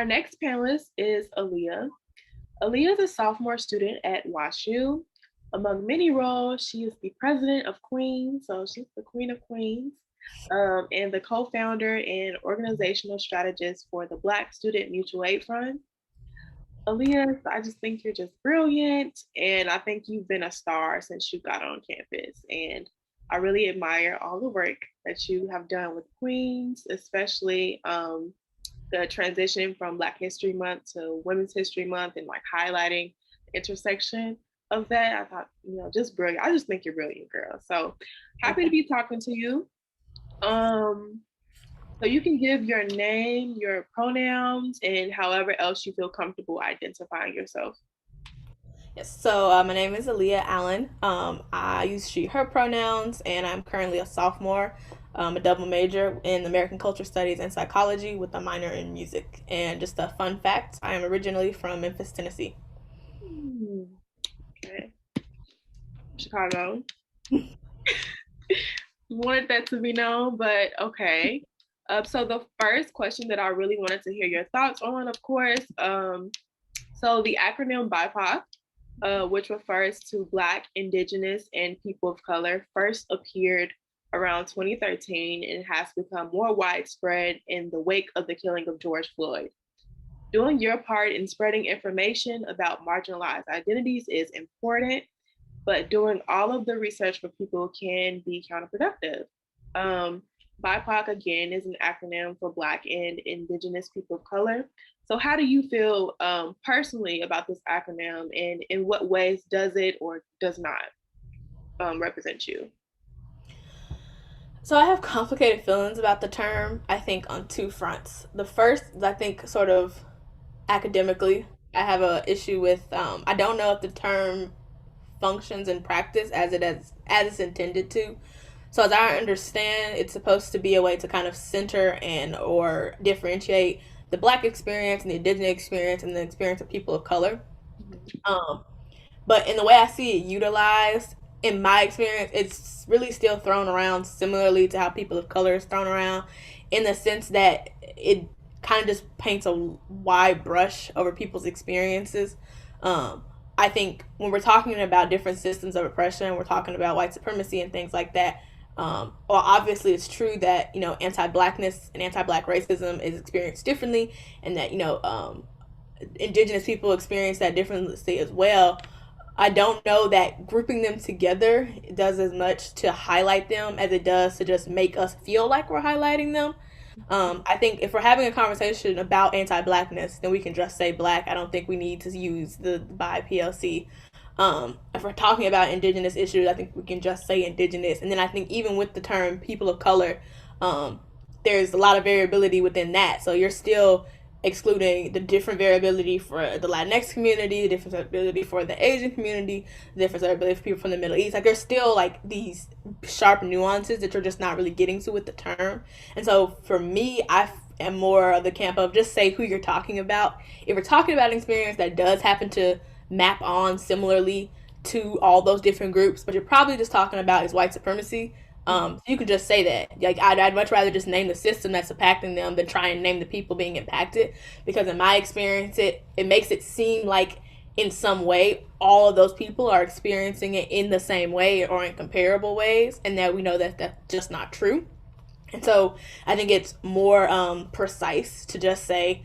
Our next panelist is Aaliyah. Aaliyah is a sophomore student at WashU. Among many roles, she is the president of Queens, so she's the queen of Queens, and the co-founder and organizational strategist for the Black Student Mutual Aid Fund. Aaliyah, I just think you're just brilliant, and I think you've been a star since you got on campus. And I really admire all the work that you have done with Queens, especially the transition from Black History Month to Women's History Month and like highlighting the intersection of that. I thought, just brilliant. I just think you're brilliant, girl. So happy to be talking to you. Um, so you can give your name, your pronouns, and however else you feel comfortable identifying yourself. Yes, so my name is Aaliyah Allen. I use she, her pronouns, and I'm currently a sophomore, a double major in American Culture Studies and Psychology with a minor in music. And just a fun fact, I am originally from Memphis, Tennessee. Okay. Chicago. Wanted that to be known, but okay. So the first question that I really wanted to hear your thoughts on, of course, so the acronym BIPOC, which refers to Black, Indigenous, and People of Color, first appeared around 2013 and has become more widespread in the wake of the killing of George Floyd. Doing your part in spreading information about marginalized identities is important, but doing all of the research for people can be counterproductive. Um, BIPOC, again, is an acronym for Black and Indigenous People of Color. So, how do you feel personally about this acronym, and in what ways does it or does not represent you? So I have complicated feelings about the term, I think, on two fronts. The first is, I think, sort of academically, I have a issue with, I don't know if the term functions in practice as it's intended to. So as I understand, it's supposed to be a way to kind of center and or differentiate the Black experience and the Indigenous experience and the experience of people of color. Um, but in the way I see it utilized, in my experience, it's really still thrown around similarly to how people of color is thrown around, in the sense that it kind of just paints a wide brush over people's experiences. I think when we're talking about different systems of oppression, we're talking about white supremacy and things like that. Well, obviously, it's true that anti-blackness and anti-black racism is experienced differently, and that indigenous people experience that differently as well. I don't know that grouping them together does as much to highlight them as it does to just make us feel like we're highlighting them. I think if we're having a conversation about anti-blackness, then we can just say black. I don't think we need to use the by PLC. If we're talking about indigenous issues, I think we can just say indigenous. And then I think even with the term people of color, there's a lot of variability within that. So you're still excluding the different variability for the Latinx community, the different variability for the Asian community, the different variability for people from the Middle East. Like there's still like these sharp nuances that you're just not really getting to with the term. And so for me, I am more of the camp of just say who you're talking about. If we're talking about an experience that does happen to map on similarly to all those different groups, but you're probably just talking about is white supremacy, so you could just say that. Like I'd much rather just name the system that's impacting them than try and name the people being impacted. Because in my experience, it makes it seem like in some way all of those people are experiencing it in the same way or in comparable ways, and that we know that that's just not true. And so I think it's more precise to just say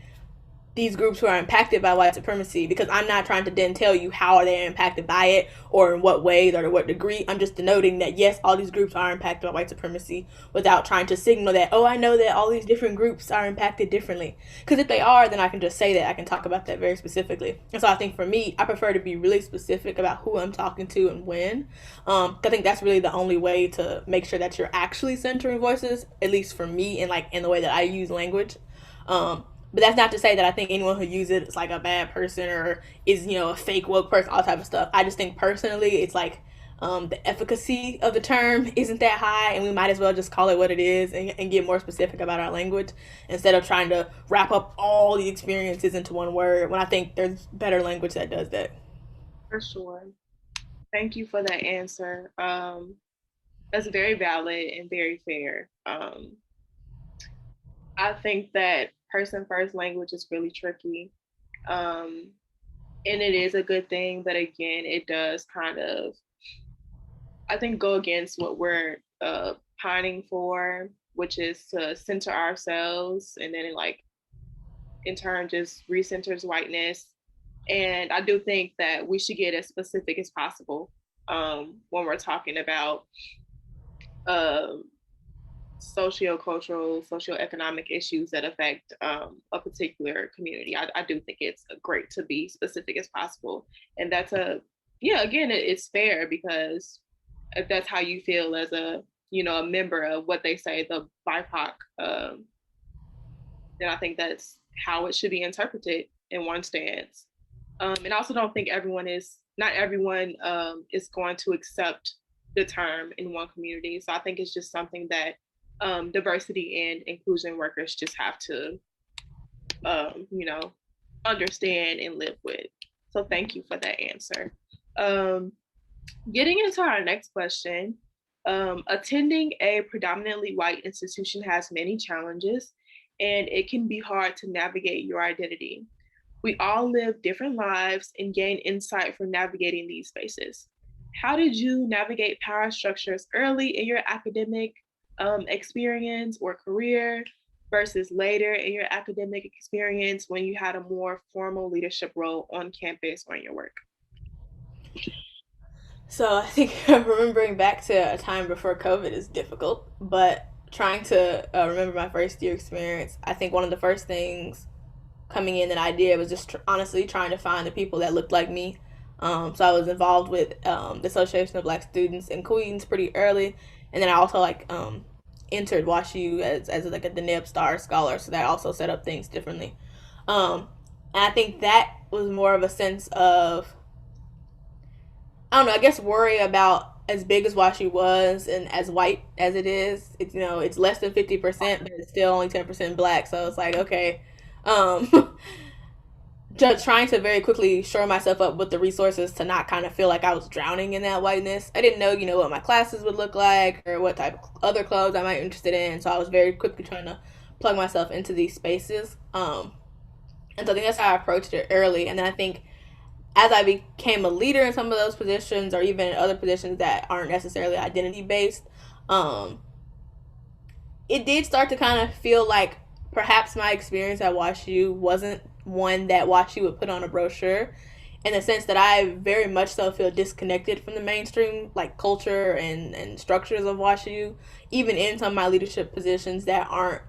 these groups who are impacted by white supremacy, because I'm not trying to then tell you how are they impacted by it or in what ways or to what degree. I'm just denoting that yes, all these groups are impacted by white supremacy without trying to signal that, oh, I know that all these different groups are impacted differently. Because if they are, then I can just say that. I can talk about that very specifically. And so I think for me, I prefer to be really specific about who I'm talking to and when. I think that's really the only way to make sure that you're actually centering voices, at least for me, and like in the way that I use language. But that's not to say that I think anyone who uses it is like a bad person or is, a fake woke person, all type of stuff. I just think personally it's like the efficacy of the term isn't that high, and we might as well just call it what it is and get more specific about our language instead of trying to wrap up all the experiences into one word when I think there's better language that does that. For sure. Thank you for that answer. That's very valid and very fair. I think that person first language is really tricky. Um, and it is a good thing, but again, it does kind of, I think, go against what we're pining for, which is to center ourselves, and then it, like, in turn just recenters whiteness. And I do think that we should get as specific as possible when we're talking about um, socio-cultural, socio-economic issues that affect a particular community. I do think it's great to be specific as possible, and that's yeah. Again, it's fair because if that's how you feel as a a member of what they say the BIPOC, then I think that's how it should be interpreted in one stance. And I also don't think not everyone is going to accept the term in one community. So I think it's just something that diversity and inclusion workers just have to, um, you know, understand and live with. So thank you for that answer. Um, Getting into our next question, attending a predominantly white institution has many challenges, and it can be hard to navigate your identity. We all live different lives and gain insight from navigating these spaces. How did you navigate power structures early in your academic experience or career versus later in your academic experience when you had a more formal leadership role on campus or in your work? So I think remembering back to a time before COVID is difficult, but trying to remember my first year experience, I think one of the first things coming in that I did was just honestly trying to find the people that looked like me. So I was involved with the Association of Black Students in Queens pretty early, and then I also entered WashU as like a Deneb Star Scholar, so that also set up things differently. And I think that was more of a sense of, I don't know, I guess worry about as big as WashU was and as white as it is. It's it's less than 50%, but it's still only 10% black. So it's like, okay, um, just trying to very quickly shore myself up with the resources to not kind of feel like I was drowning in that whiteness. I didn't know, what my classes would look like or what type of other clubs I might be interested in. So I was very quickly trying to plug myself into these spaces. And so I think that's how I approached it early. And then I think as I became a leader in some of those positions or even other positions that aren't necessarily identity based, um, it did start to kind of feel like perhaps my experience at WashU wasn't one that WashU would put on a brochure, in the sense that I very much so feel disconnected from the mainstream like culture and structures of WashU, even in some of my leadership positions that aren't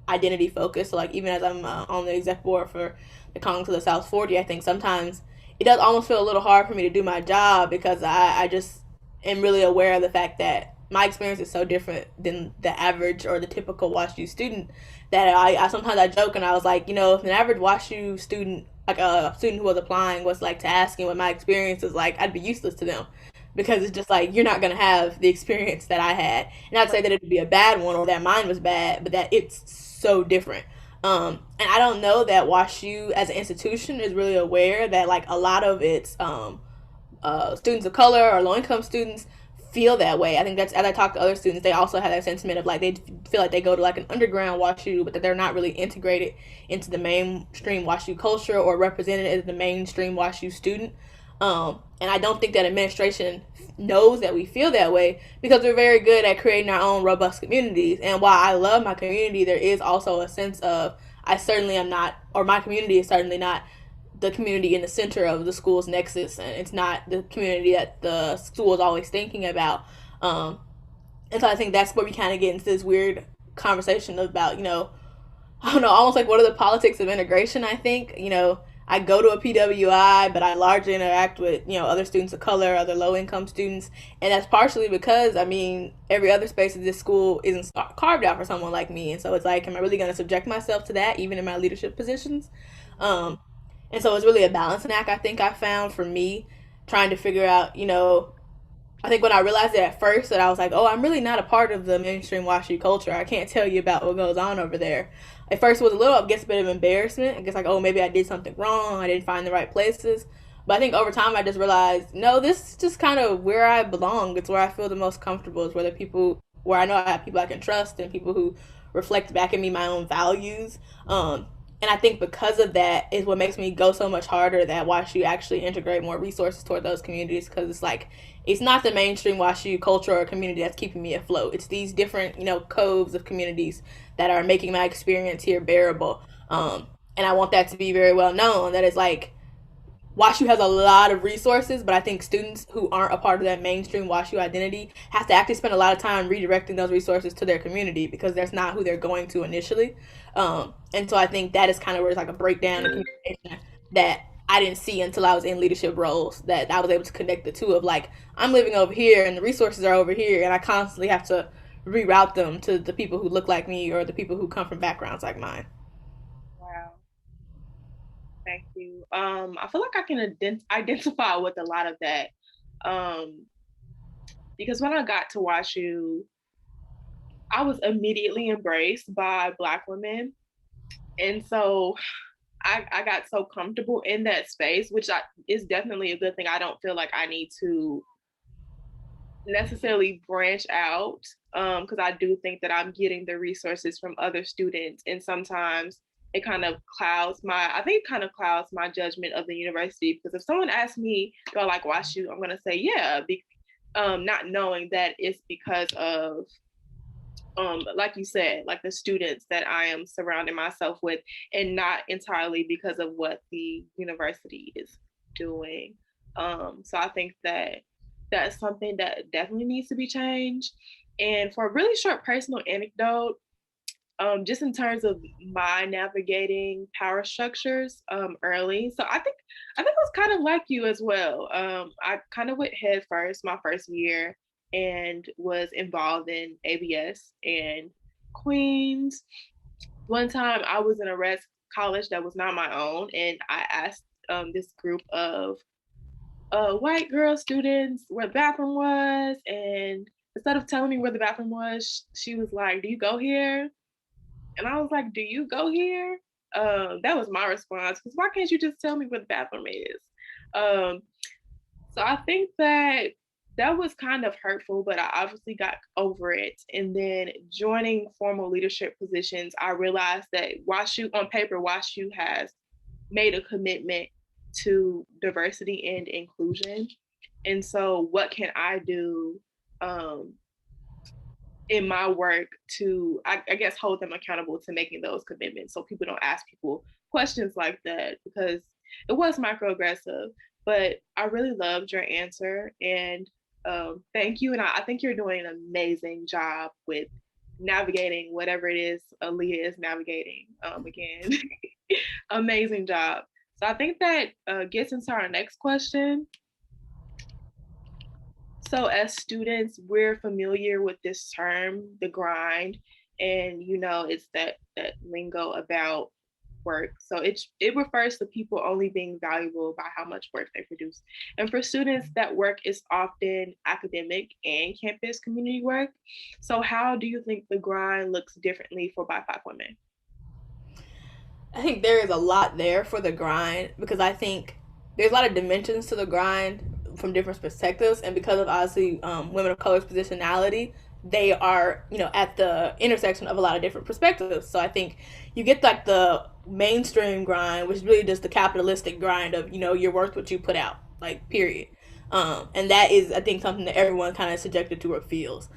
identity focused. So like even as I'm on the exec board for the Congress of the South 40, I think sometimes it does almost feel a little hard for me to do my job because I just am really aware of the fact that my experience is so different than the average or the typical WashU student that I sometimes I joke and I was like, if an average WashU student, like a student who was applying, was like to asking what my experience is like, I'd be useless to them because it's just like you're not gonna have the experience that I had. Not to say that it would be a bad one or that mine was bad, but that it's so different. And I don't know that WashU as an institution is really aware that like a lot of its students of color or low income students feel that way. I think that's, as I talk to other students, they also have that sentiment of like they feel like they go to like an underground WashU, but that they're not really integrated into the mainstream WashU culture or represented as the mainstream WashU student. And I don't think that administration knows that we feel that way because we're very good at creating our own robust communities. And while I love my community, there is also a sense of I certainly am not, or my community is certainly not the community in the center of the school's nexus, and it's not the community that the school is always thinking about. And so I think that's where we kind of get into this weird conversation about, I don't know, almost like what are the politics of integration, I think. I go to a PWI, but I largely interact with, other students of color, other low income students. And that's partially because, every other space of this school isn't carved out for someone like me. And so it's like, am I really going to subject myself to that, even in my leadership positions? Um, and so it's really a balancing act, I think I found for me, trying to figure out, I think when I realized it at first that I was like, oh, I'm really not a part of the mainstream WashU culture. I can't tell you about what goes on over there. At first it was a little, I guess, a bit of embarrassment. I guess like, oh, maybe I did something wrong. I didn't find the right places. But I think over time I just realized, no, this is just kind of where I belong. It's where I feel the most comfortable. It's where the people where I know I have people I can trust and people who reflect back at me my own values. And I think because of that is what makes me go so much harder that WashU actually integrate more resources toward those communities, because it's like it's not the mainstream WashU culture or community that's keeping me afloat. It's these different, coves of communities that are making my experience here bearable. And I want that to be very well known. That is like WashU has a lot of resources, but I think students who aren't a part of that mainstream WashU identity have to actually spend a lot of time redirecting those resources to their community because that's not who they're going to initially. And so I think that is kind of where it's like a breakdown in communication that I didn't see until I was in leadership roles, that I was able to connect the two of like, I'm living over here and the resources are over here, and I constantly have to reroute them to the people who look like me or the people who come from backgrounds like mine. Wow. Thank you. I feel like I can identify with a lot of that. Um, because when I got to WashU, I was immediately embraced by Black women. And so I got so comfortable in that space, which is definitely a good thing. I don't feel like I need to necessarily branch out, because I do think that I'm getting the resources from other students. And sometimes it kind of clouds my judgment of the university. Because if someone asks me, do I like WashU? I'm going to say, yeah, not knowing that it's because of like you said, like the students that I am surrounding myself with, and not entirely because of what the university is doing. So I think that that's something that definitely needs to be changed. And for a really short personal anecdote, just in terms of my navigating power structures early. So I think it was kind of like you as well. I kind of went head first my first year and was involved in ABS and Queens. One time I was in a red college that was not my own, and I asked this group of white girl students where the bathroom was, and instead of telling me where the bathroom was, she was like, "Do you go here?" And I was like, "Do you go here?" That was my response, because why can't you just tell me where the bathroom is? Um, so I think that that was kind of hurtful, but I obviously got over it. And then joining formal leadership positions, I realized that WashU, on paper, WashU has made a commitment to diversity and inclusion. And so, what can I do um, in my work to, I guess, hold them accountable to making those commitments, so people don't ask people questions like that, because it was microaggressive. But I really loved your answer, and thank you. And I think you're doing an amazing job with navigating whatever it is Aaliyah is navigating. Again, amazing job. So I think that gets into our next question. So as students, we're familiar with this term, the grind, and it's that lingo about work. So it refers to people only being valuable by how much work they produce. And for students, that work is often academic and campus community work. So how do you think the grind looks differently for BIPOC women? I think there is a lot there for the grind, because I think there's a lot of dimensions to the grind from different perspectives, and because of obviously women of color's positionality, they are at the intersection of a lot of different perspectives. So I think you get like the mainstream grind, which is really just the capitalistic grind of you're worth what you put out, like period. And that is, I think, something that everyone kind of subjected to or feels.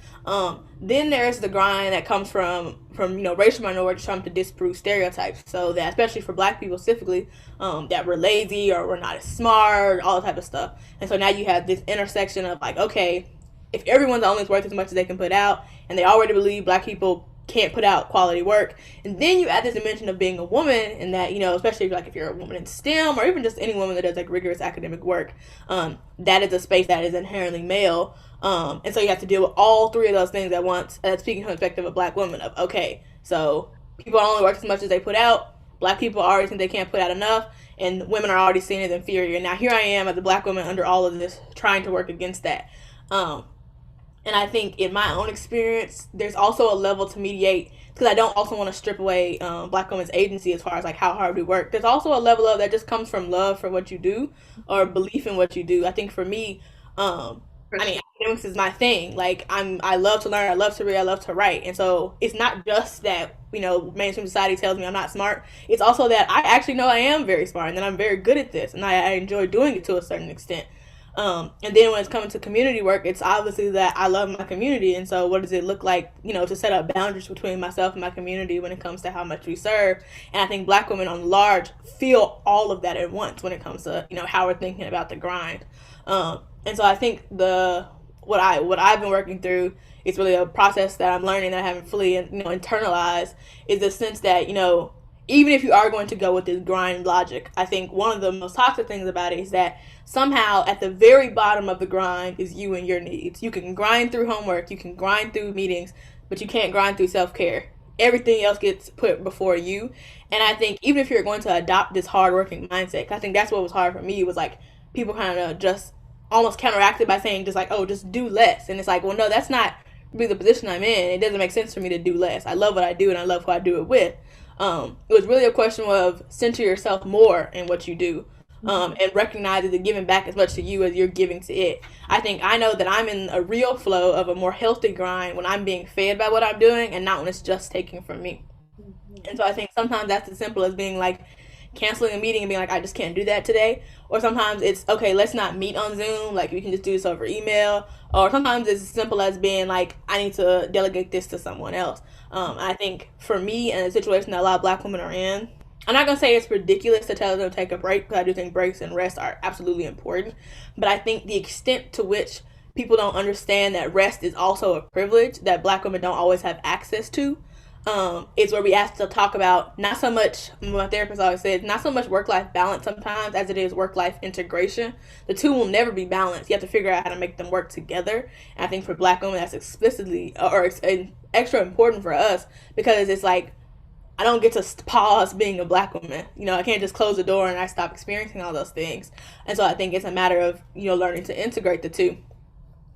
Then there's the grind that comes from racial minorities trying to disprove stereotypes. So that, especially for Black people specifically, that we're lazy or we're not as smart, all that type of stuff. And so now you have this intersection of like, okay, if everyone's only worth as much as they can put out, and they already believe Black people can't put out quality work, and then you add this dimension of being a woman, and that especially like if you're a woman in STEM, or even just any woman that does like rigorous academic work, that is a space that is inherently male, and so you have to deal with all three of those things at once. Speaking from the perspective of Black women, of okay, so people only work as much as they put out. Black people already think they can't put out enough, and women are already seen as inferior. Now here I am as a Black woman under all of this, trying to work against that. And I think in my own experience, there's also a level to mediate, because I don't also want to strip away Black women's agency as far as like how hard we work. There's also a level of that just comes from love for what you do or belief in what you do. I think for me, For I mean, sure. academics is my thing. Like I love to learn, I love to read, I love to write. And so it's not just that, mainstream society tells me I'm not smart. It's also that I actually know I am very smart and that I'm very good at this and I enjoy doing it to a certain extent. And then when it's coming to community work, it's obviously that I love my community. And so what does it look like, to set up boundaries between myself and my community when it comes to how much we serve? And I think Black women on large feel all of that at once when it comes to, how we're thinking about the grind. And so I think what I've been working through is really a process that I'm learning that I haven't fully internalized, is the sense that even if you are going to go with this grind logic, I think one of the most toxic things about it is that somehow at the very bottom of the grind is you and your needs. You can grind through homework, you can grind through meetings, but you can't grind through self-care. Everything else gets put before you. And I think even if you're going to adopt this hardworking mindset, I think that's what was hard for me, was like people kind of just almost counteracted by saying just like, oh, just do less. And it's like, well, no, that's not really the position I'm in. It doesn't make sense for me to do less. I love what I do and I love who I do it with. It was really a question of center yourself more in what you do, and recognize that giving back as much to you as you're giving to it. I think I know that I'm in a real flow of a more healthy grind when I'm being fed by what I'm doing and not when it's just taking from me. Mm-hmm. And so I think sometimes that's as simple as being like canceling a meeting and being like, I just can't do that today. Or sometimes it's, okay, let's not meet on Zoom. Like, we can just do this over email. Or sometimes it's as simple as being like, I need to delegate this to someone else. I think for me, and the situation that a lot of Black women are in, I'm not going to say it's ridiculous to tell them to take a break, because I do think breaks and rest are absolutely important. But I think the extent to which people don't understand that rest is also a privilege that Black women don't always have access to, is where we ask to talk about not so much, my therapist always says, not so much work-life balance sometimes as it is work-life integration. The two will never be balanced. You have to figure out how to make them work together. And I think for Black women, that's explicitly or extra important for us, because it's like, I don't get to pause being a Black woman. I can't just close the door and I stop experiencing all those things. And so I think it's a matter of, learning to integrate the two.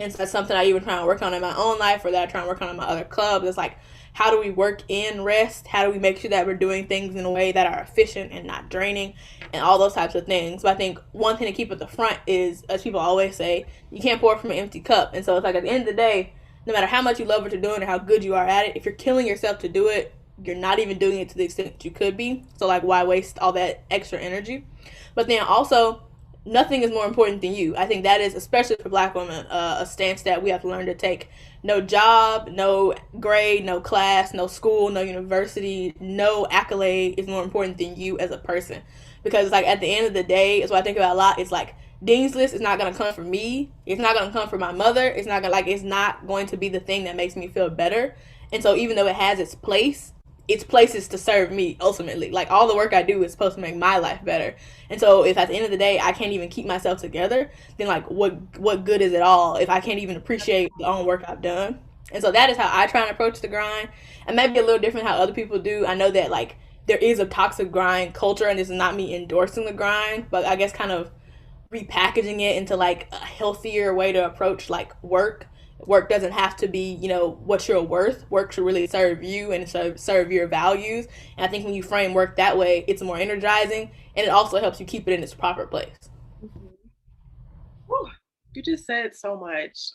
And so that's something I even try to work on in my own life, or that I try to work on in my other clubs. It's like, how do we work in rest? How do we make sure that we're doing things in a way that are efficient and not draining, and all those types of things. But I think one thing to keep at the front is, as people always say, you can't pour from an empty cup. And so it's like, at the end of the day, no matter how much you love what you're doing or how good you are at it, if you're killing yourself to do it, you're not even doing it to the extent that you could be. So like, why waste all that extra energy? But then also, nothing is more important than you. I think that is, especially for Black women, a stance that we have to learn to take. No job, no grade, no class, no school, no university, no accolade is more important than you as a person. Because it's like, at the end of the day, it's what I think about a lot. It's like, Dean's List is not going to come from me. It's not going to come from my mother. It's not going to be the thing that makes me feel better. And so even though it has its places to serve me ultimately. Like, all the work I do is supposed to make my life better. And so if at the end of the day I can't even keep myself together, then like, what good is it all if I can't even appreciate the own work I've done? And so that is how I try and approach the grind. And maybe a little different how other people do. I know that like there is a toxic grind culture, and this is not me endorsing the grind, but I guess kind of repackaging it into like a healthier way to approach like work. Work doesn't have to be, what you're worth. Work should really serve you and serve your values. And I think when you frame work that way, it's more energizing, and it also helps you keep it in its proper place. Mm-hmm. Whew, you just said so much.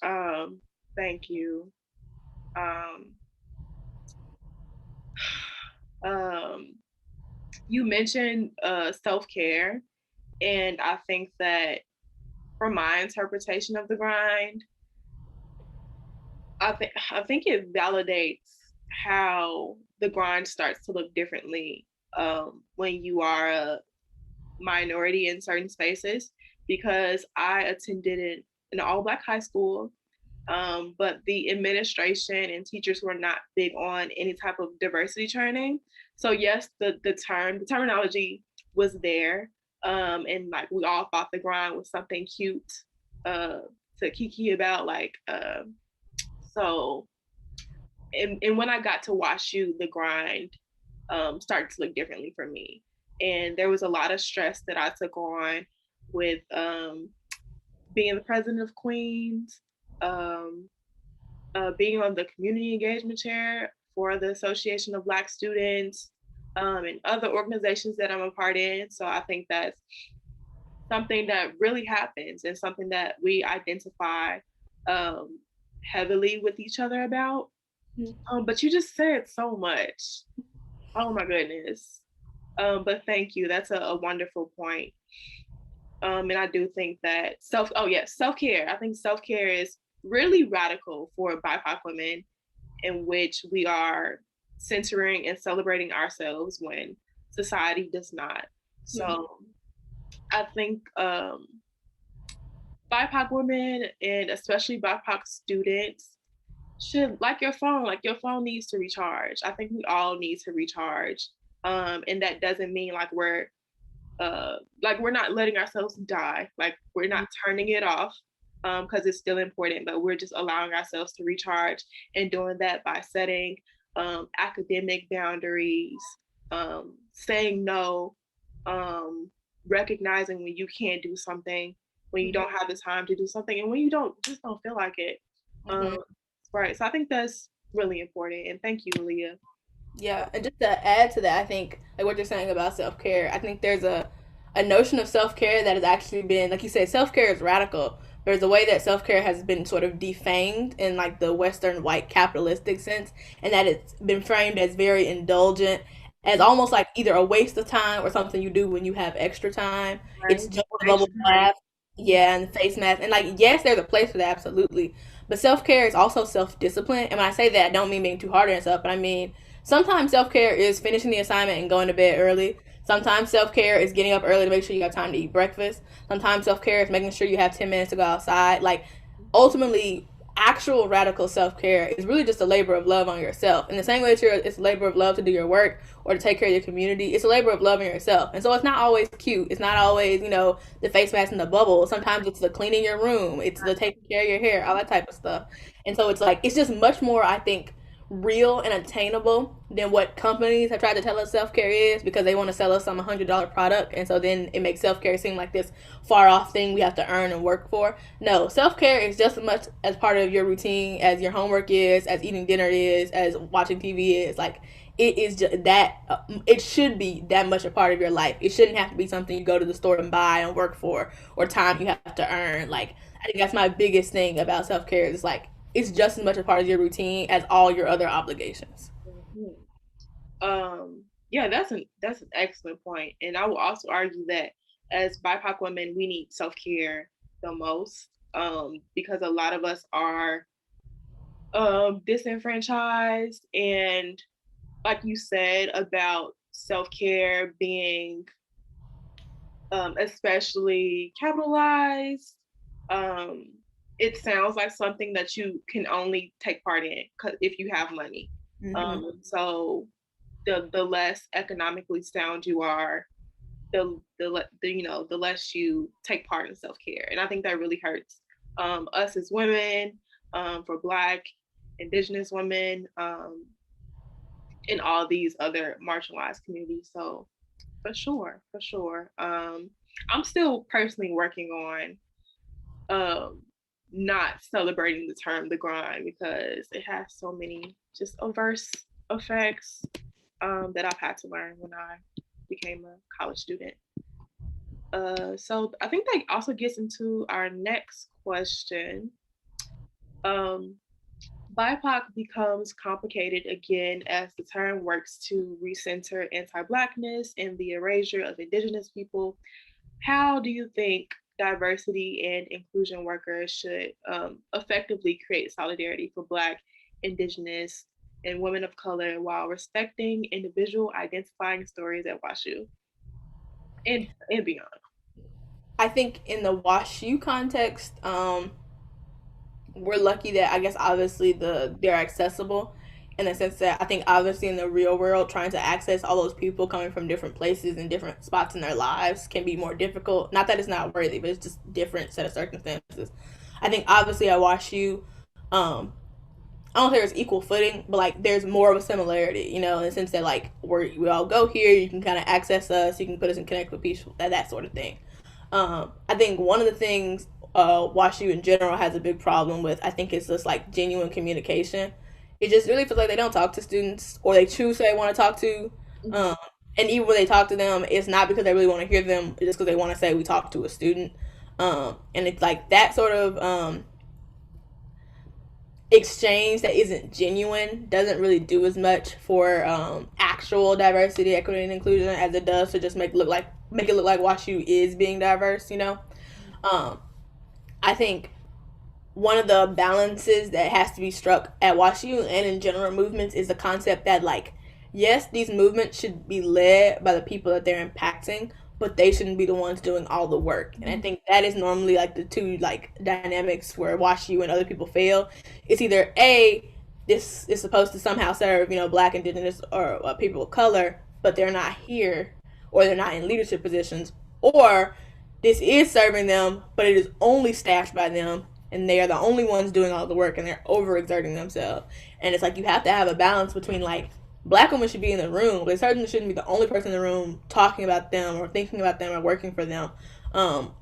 Thank you. Um, um, you mentioned self care, and I think that from my interpretation of the grind, I think it validates how the grind starts to look differently when you are a minority in certain spaces. Because I attended an all Black high school, but the administration and teachers were not big on any type of diversity training. So yes, the terminology was there, and like we all thought the grind was something cute uh, to kiki about, like so. And when I got to WashU, the grind started to look differently for me, and there was a lot of stress that I took on with being the president of Queens, um, being on the community engagement chair for the Association of Black Students, and other organizations that I'm a part in. So I think that's something that really happens and something that we identify um, heavily with each other about. But you just said so much. Oh my goodness. But thank you. That's a wonderful point. And I do think that self care. I think self care is really radical for BIPOC women, in which we are centering and celebrating ourselves when society does not. Mm-hmm. So I think BIPOC women and especially BIPOC students should like your phone needs to recharge. I think we all need to recharge. And that doesn't mean like we're not letting ourselves die. Like we're not turning it off because it's still important, but we're just allowing ourselves to recharge and doing that by setting academic boundaries, saying no, recognizing when you can't do something, when you don't have the time to do something, and when you don't feel like it. Mm-hmm. Right. So I think that's really important. And thank you, Leah. Yeah, and just to add to that, I think like what you're saying about self care, I think there's a notion of self care that has actually been, like you said, self care is radical. There's a way that self care has been sort of defanged in like the Western white capitalistic sense, and that it's been framed as very indulgent, as almost like either a waste of time or something you do when you have extra time. It's Right. just Or a bubble extra money. bath, yeah, and face mask, and like yes, there's a place for that, absolutely. But self care is also self discipline, and when I say that, I don't mean being too hard on yourself, but I mean sometimes self care is finishing the assignment and going to bed early. Sometimes self care is getting up early to make sure you have time to eat breakfast. Sometimes self care is making sure you have 10 minutes to go outside. Like, ultimately, actual radical self care is really just a labor of love on yourself. In the same way that it's a labor of love to do your work or to take care of your community, it's a labor of love on yourself. And so it's not always cute. It's not always, the face mask and the bubble. Sometimes it's the cleaning your room, it's the taking care of your hair, all that type of stuff. And so it's like, it's just much more, I think, real and attainable than what companies have tried to tell us self care is, because they want to sell us some $100 product, and so then it makes self care seem like this far off thing we have to earn and work for. No, self care is just as much as part of your routine as your homework is, as eating dinner is, as watching TV is. Like, it is just that it should be that much a part of your life. It shouldn't have to be something you go to the store and buy and work for, or time you have to earn. Like, I think that's my biggest thing about self care is like it's just as much a part of your routine as all your other obligations. Mhm. Yeah, that's an excellent point. And I will also argue that as BIPOC women, we need self care the most because a lot of us are disenfranchised, and like you said about self care being especially capitalized. Um, it sounds like something that you can only take part in if you have money. Mm-hmm. So the less economically sound you are, the less you take part in self care, and I think that really hurts us as women, for Black, Indigenous women, and all these other marginalized communities. So for sure, for sure. I'm still personally working on not celebrating the term the grind because it has so many just adverse effects that I've had to learn when I became a college student. So I think that also gets into our next question. Um, BIPOC becomes complicated again as the term works to recenter anti Blackness and the erasure of Indigenous people. How do you think diversity and inclusion workers should effectively create solidarity for Black, Indigenous, and women of color while respecting individual identifying stories at WashU and beyond? I think in the WashU context, we're lucky that I guess obviously they're accessible in the sense that I think obviously in the real world trying to access all those people coming from different places and different spots in their lives can be more difficult. Not that it's not worthy, but it's just different set of circumstances. I think obviously at WashU, I don't think there's equal footing, but like there's more of a similarity, in the sense that like we all go here, you can kind of access us, you can put us in connect with people, that sort of thing. I think one of the things WashU in general has a big problem with, I think, is just like genuine communication. It just really feels like they don't talk to students, or they choose who they want to talk to. Mm-hmm. Um, and even when they talk to them, it's not because they really want to hear them, it's just because they want to say we talked to a student. And it's like that sort of exchange that isn't genuine doesn't really do as much for actual diversity, equity, and inclusion as it does to just make it look like WashU is being diverse. Um, I think one of the balances that has to be struck at WashU and in general movements is the concept that, like, yes, these movements should be led by the people that they're impacting, but they shouldn't be the ones doing all the work. And I think that is normally like the two like dynamics where WashU and other people fail. It's either A, this is supposed to somehow serve, black, indigenous, or people of color, but they're not here, or they're not in leadership positions, or this is serving them, but it is only staffed by them, and they are the only ones doing all the work, and they're overexerting themselves. And it's like you have to have a balance between, like, black women should be in the room, but they certainly shouldn't be the only person in the room talking about them or thinking about them or working for them.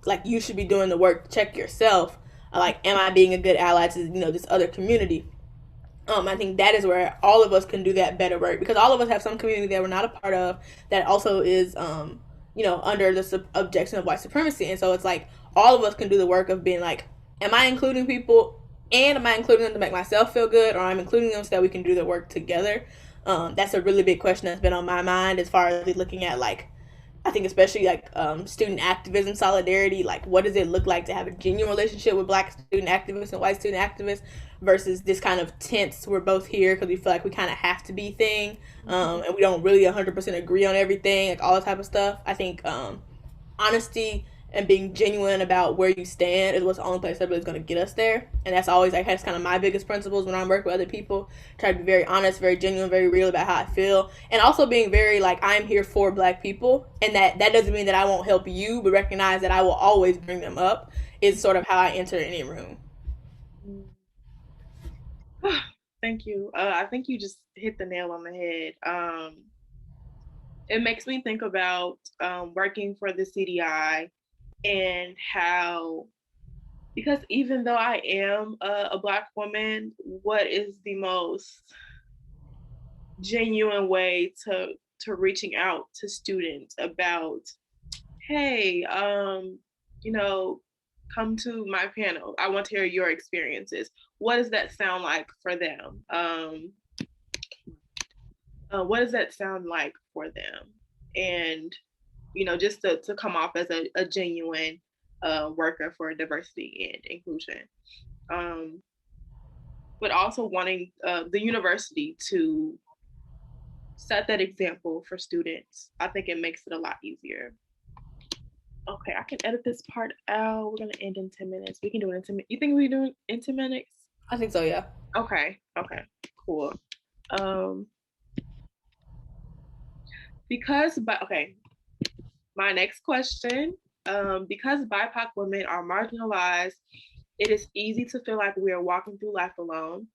Like, you should be doing the work to check yourself. Like, am I being a good ally to this other community? I think that is where all of us can do that better work, because all of us have some community that we're not a part of that also is under the objection of white supremacy. And so it's like all of us can do the work of being like, am I including people, and am I including them to make myself feel good, or I'm including them so that we can do the work together? That's a really big question that's been on my mind as far as looking at, like, I think especially like student activism solidarity. Like, what does it look like to have a genuine relationship with black student activists and white student activists versus this kind of tense, we're both here because we feel like we kind of have to be thing, and we don't really 100% agree on everything, like all that type of stuff. I think honesty and being genuine about where you stand is what's the only place that really is going to get us there. And that's always, like, that's kind of my biggest principles when I'm working with other people. Try to be very honest, very genuine, very real about how I feel. And also being very, like, I'm here for black people. And that doesn't mean that I won't help you, but recognize that I will always bring them up is sort of how I enter any room. Thank you. I think you just hit the nail on the head. It makes me think about working for the CDI and how, because even though I am a black woman, what is the most genuine way to reaching out to students about, hey, come to my panel. I want to hear your experiences. What does that sound like for them? What does that sound like for them? And just to come off as a genuine worker for diversity and inclusion. But also wanting the university to set that example for students. I think it makes it a lot easier. Okay, I can edit this part out. We're gonna end in 10 minutes. We can do it in 10 minutes. You think we do it in 10 minutes? I think so, yeah. Okay, cool. My next question. Because BIPOC women are marginalized, it is easy to feel like we are walking through life alone.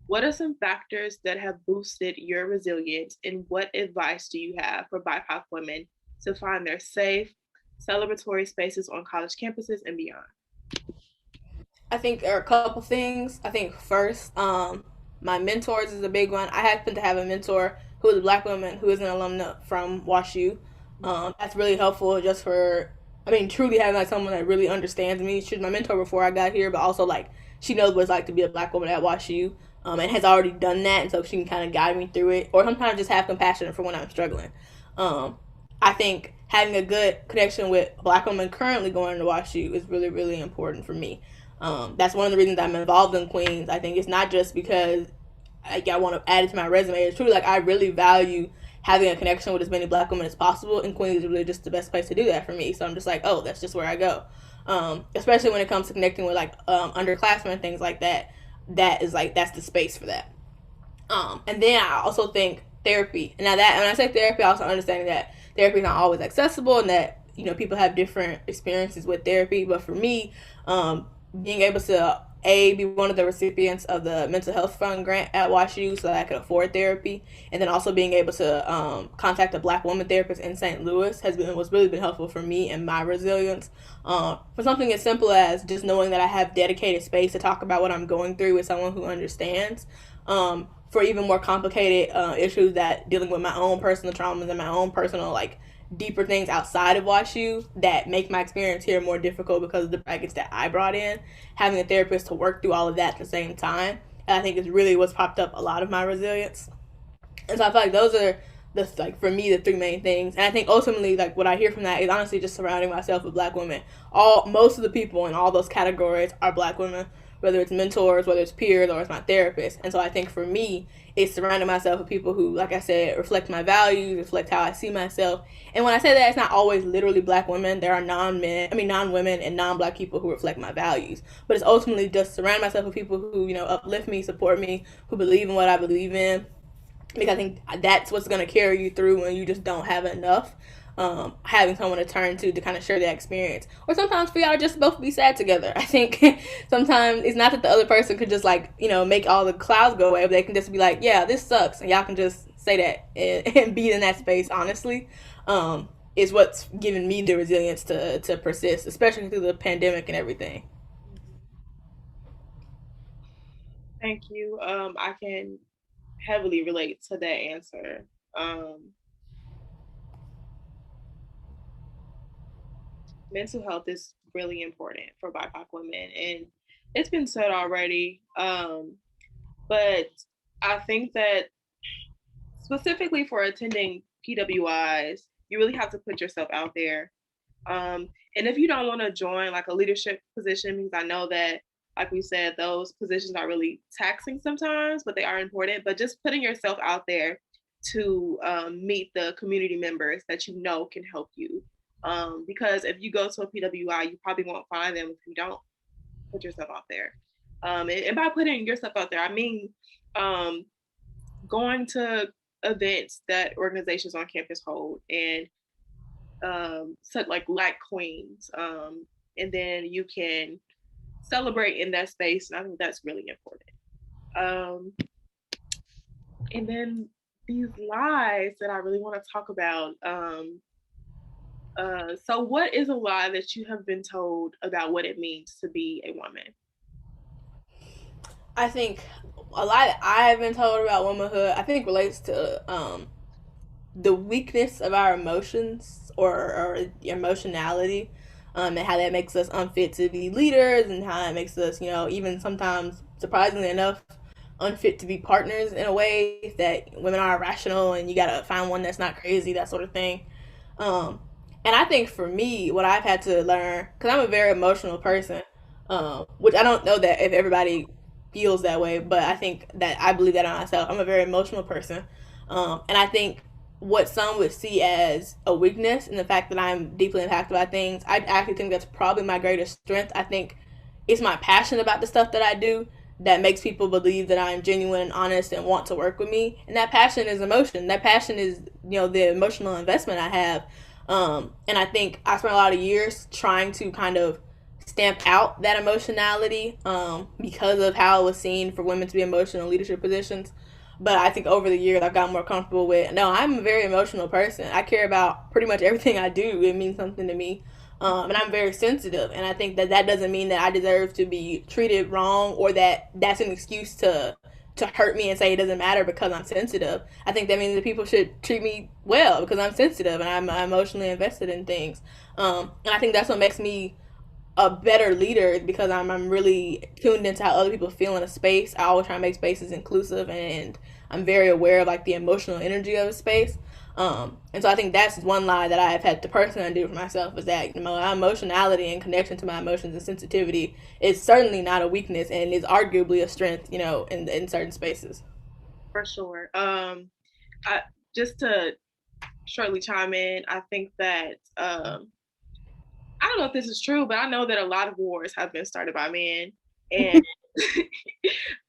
What are some factors that have boosted your resilience, and what advice do you have for BIPOC women to find their safe, celebratory spaces on college campuses and beyond? I think there are a couple things. I think first, my mentors is a big one. I happen to have a mentor who is a black woman who is an alumna from WashU. That's really helpful just for, truly having like someone that really understands me. She was my mentor before I got here, but also like she knows what it's like to be a black woman at WashU, and has already done that, and so she can kind of guide me through it, or sometimes just have compassion for when I'm struggling. I think having a good connection with black women currently going to WashU is really, really important for me. That's one of the reasons I'm involved in Queens. I think it's not just because I want to add it to my resume. It's truly like I really value having a connection with as many black women as possible, and Queens is really just the best place to do that for me. So I'm just like, oh, that's just where I go. Especially when it comes to connecting with like underclassmen and things like that. That is like, that's the space for that. And then I also think therapy. Now that when I say therapy, I also understanding that therapy is not always accessible, and that people have different experiences with therapy. But for me, being able to be one of the recipients of the mental health fund grant at WashU so that I could afford therapy, and then also being able to contact a black woman therapist in St. Louis was really been helpful for me and my resilience. For something as simple as just knowing that I have dedicated space to talk about what I'm going through with someone who understands. For even more complicated issues that dealing with my own personal traumas and my own personal like deeper things outside of WashU that make my experience here more difficult because of the baggage that I brought in. Having a therapist to work through all of that at the same time And I think it's really what's popped up a lot of my resilience. And so I feel like those are the, like, for me, the three main things. And I think ultimately, like, what I hear from that is honestly just surrounding myself with Black women. Most of the people in all those categories are Black women, whether it's mentors, whether it's peers, or it's my therapist. And so I think for me, it's surrounding myself with people who, like I said, reflect my values, reflect how I see myself. And when I say that, it's not always literally Black women. There are non-women and non-Black people who reflect my values. But it's ultimately just surround myself with people who, uplift me, support me, who believe in what I believe in, because I think that's what's going to carry you through when you just don't have enough. Having someone to turn to kind of share that experience, or sometimes for y'all to just both be sad together. I think sometimes it's not that the other person could just make all the clouds go away, but they can just be like, yeah, this sucks, and y'all can just say that and be in that space honestly. Is what's given me the resilience to persist, especially through the pandemic and everything. Thank you. I can heavily relate to that answer. Mental health is really important for BIPOC women, and it's been said already. But I think that specifically for attending PWIs, you really have to put yourself out there. And if you don't want to join like a leadership position, because I know that, like we said, those positions are really taxing sometimes, but they are important. But just putting yourself out there to meet the community members that you know can help you. Because if you go to a PWI, you probably won't find them if you don't put yourself out there. And by putting yourself out there, I mean um, going to events that organizations on campus hold, and such like Queens, and then you can celebrate in that space, and I think that's really important. Um, and then these lies that I really want to talk about. So, what is a lie that you have been told about what it means to be a woman? I think a lot that I have been told about womanhood, I think, relates to the weakness of our emotions, or emotionality, and how that makes us unfit to be leaders, and how that makes us, even sometimes, surprisingly enough, unfit to be partners in a way that women are irrational and you gotta find one that's not crazy, that sort of thing. Um, and I think for me, what I've had to learn, because I'm a very emotional person, which I don't know that if everybody feels that way, but I think that I believe that on myself. I'm a very emotional person. And I think what some would see as a weakness, and the fact that I'm deeply impacted by things, I actually think that's probably my greatest strength. I think it's my passion about the stuff that I do that makes people believe that I'm genuine and honest and want to work with me. And that passion is emotion. That passion is, the emotional investment I have. And I think I spent a lot of years trying to kind of stamp out that emotionality, because of how it was seen for women to be emotional in leadership positions. But I think over the years I've gotten more comfortable with, no, I'm a very emotional person. I care about pretty much everything I do. It means something to me. And I'm very sensitive, and I think that that doesn't mean that I deserve to be treated wrong, or that that's an excuse to hurt me and say it doesn't matter because I'm sensitive. I think that means that people should treat me well because I'm sensitive and I'm emotionally invested in things. And I think that's what makes me a better leader, because I'm really tuned into how other people feel in a space. I always try to make spaces inclusive, and I'm very aware of like the emotional energy of a space. And so I think that's one lie that I have had to personally undo for myself, is that my emotionality and connection to my emotions and sensitivity is certainly not a weakness, and is arguably a strength, in certain spaces. For sure. I just to shortly chime in, I think that I don't know if this is true, but I know that a lot of wars have been started by men, and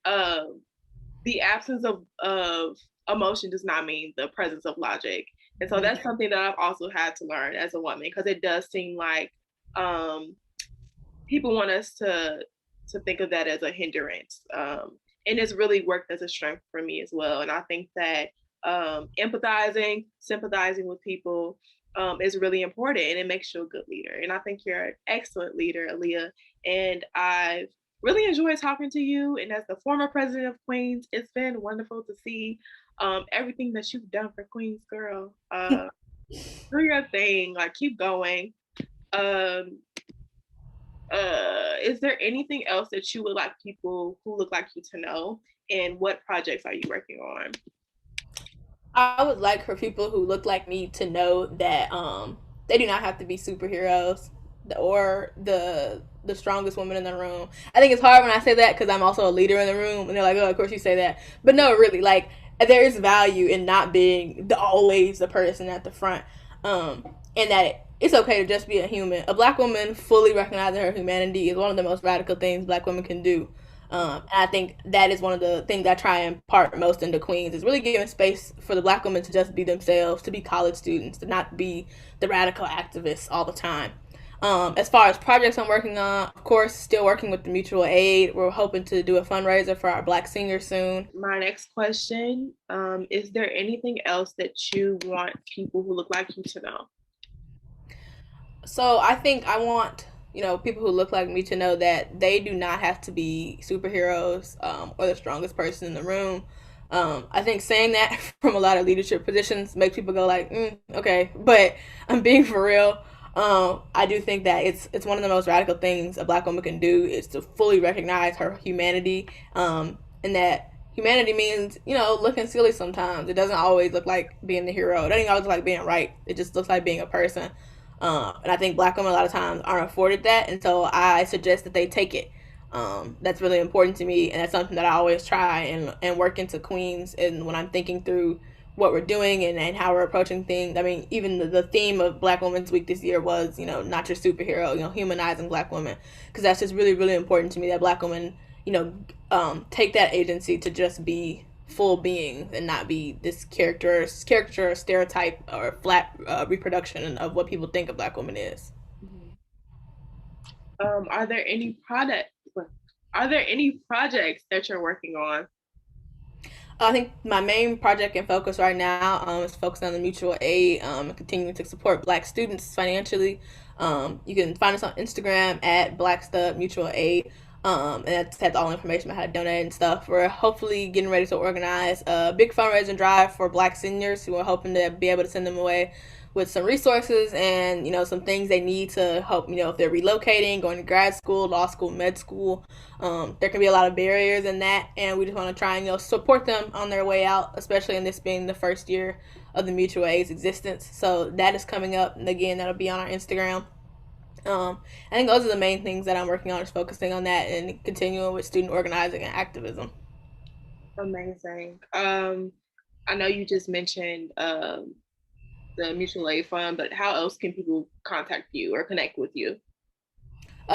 um, the absence of emotion does not mean the presence of logic. And so that's something that I've also had to learn as a woman, because it does seem like um, people want us to think of that as a hindrance, and it's really worked as a strength for me as well. And I think that empathizing, sympathizing with people is really important, and it makes you a good leader. And I think you're an excellent leader, Aaliyah. And I've really enjoyed talking to you. And as the former president of Queens, it's been wonderful to see everything that you've done for Queens, girl. Do your thing, like keep going. Um, Is there anything else that you would like people who look like you to know? And what projects are you working on? I would like for people who look like me to know that they do not have to be superheroes or the strongest woman in the room. I think it's hard when I say that because I'm also a leader in the room, and they're like, "Oh, of course you say that," but no, really, like there is value in not being always the person at the front, and that it's okay to just be a human. A black woman fully recognizing her humanity is one of the most radical things black women can do. And I think that is one of the things I try and impart most into Queens is really giving space for the black women to just be themselves, to be college students, to not be the radical activists all the time. As far as projects I'm working on, of course, still working with the mutual aid. We're hoping to do a fundraiser for our black seniors soon. My next question, is there anything else that you want people who look like you to know? So I think I want people who look like me to know that they do not have to be superheroes or the strongest person in the room. I think saying that from a lot of leadership positions makes people go like, okay, but I'm being for real. I do think that it's one of the most radical things a black woman can do is to fully recognize her humanity, and that humanity means looking silly sometimes. It doesn't always look like being the hero. It doesn't always look like being right. It just looks like being a person. And I think black women a lot of times aren't afforded that, and so I suggest that they take it. That's really important to me, and that's something that I always try and work into Queens. And when I'm thinking through what we're doing and how we're approaching things, I mean, even the theme of Black Women's Week this year was, not your superhero, humanizing black women, because that's just really, really important to me that black women, take that agency to just be full beings and not be this character stereotype or flat reproduction of what people think a black woman is. Are there any product? Are there any projects that you're working on? I think my main project and focus right now is focusing on the mutual aid and continuing to support Black students financially. You can find us on Instagram at Blackstub Mutual Aid. And that's had all the information about how to donate and stuff. We're hopefully getting ready to organize a big fundraising drive for Black seniors who are hoping to be able to send them away with some resources and some things they need to help if they're relocating, going to grad school, law school, med school. There can be a lot of barriers in that, and we just want to try and support them on their way out, especially in this being the first year of the mutual aid's existence. So that is coming up, and again, that'll be on our Instagram. I think those are the main things that I'm working on, is focusing on that and continuing with student organizing and activism. Amazing. I know you just mentioned the mutual aid fund, but how else can people contact you or connect with you?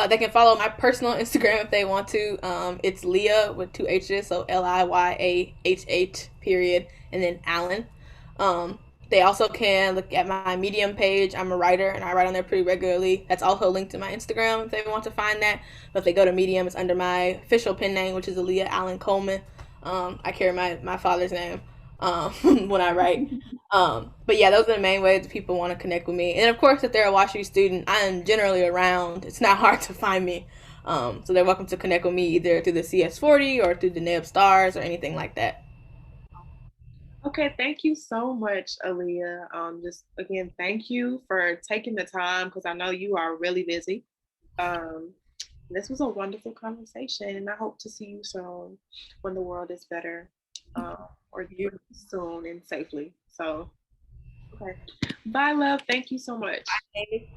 They can follow my personal Instagram if they want to. It's Leah with two H's, so LIYAHH period, and then Allen. They also can look at my Medium page. I'm a writer, and I write on there pretty regularly. That's also linked to my Instagram if they want to find that. But if they go to Medium, it's under my official pen name, which is Aaliyah Allen Coleman. I carry my father's name when I write. But yeah, those are the main ways people want to connect with me. And of course, if they're a WashU student, I am generally around. It's not hard to find me. So they're welcome to connect with me either through the CS40 or through the NEB Stars or anything like that. Okay, thank you so much, Aaliyah. Just again, thank you for taking the time because I know you are really busy. Um, this was a wonderful conversation, and I hope to see you soon when the world is better, or you soon and safely. So, okay, bye, love. Thank you so much. Bye, baby.